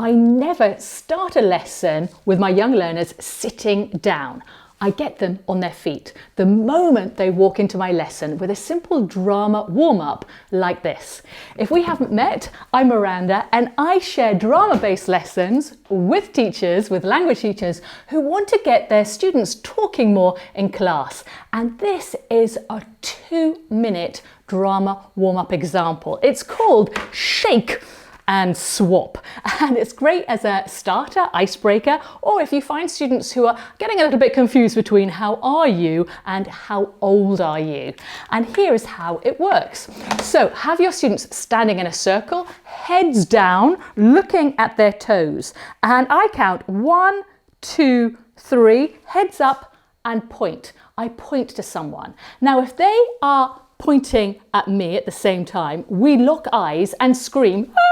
I never start a lesson with my young learners sitting down. I get them on their feet the moment they walk into my lesson with a simple drama warm-up like this. If we haven't met, I'm Miranda and I share drama-based lessons with teachers, with language teachers who want to get their students talking more in class. And this is a 2-minute drama warm-up example. It's called Shake and Swap, and it's great as a starter, icebreaker, or if you find students who are getting a little bit confused between how are you and how old are you. And here is how it works. So have your students standing in a circle, heads down, looking at their toes, and I count 1, 2, 3, heads up and point. I point to someone. Now if they are pointing at me at the same time, we lock eyes and scream, ah!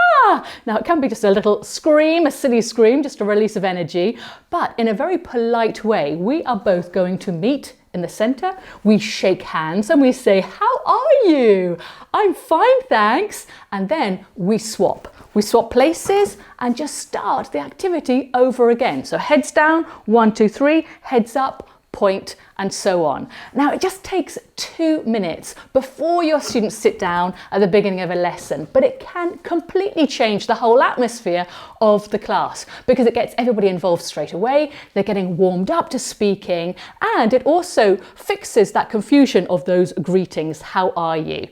Now it can be just a little scream, a silly scream, just a release of energy, but in a very polite way, we are both going to meet in the center. We shake hands and we say, how are you? I'm fine, thanks. And then we swap. We swap places and just start the activity over again. So heads down, 1, 2, 3, heads up, point, and so on. Now it just takes 2 minutes before your students sit down at the beginning of a lesson, but it can completely change the whole atmosphere of the class because it gets everybody involved straight away, they're getting warmed up to speaking, and it also fixes that confusion of those greetings, how are you?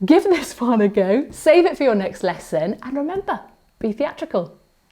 Give this one a go, save it for your next lesson, and remember, be theatrical.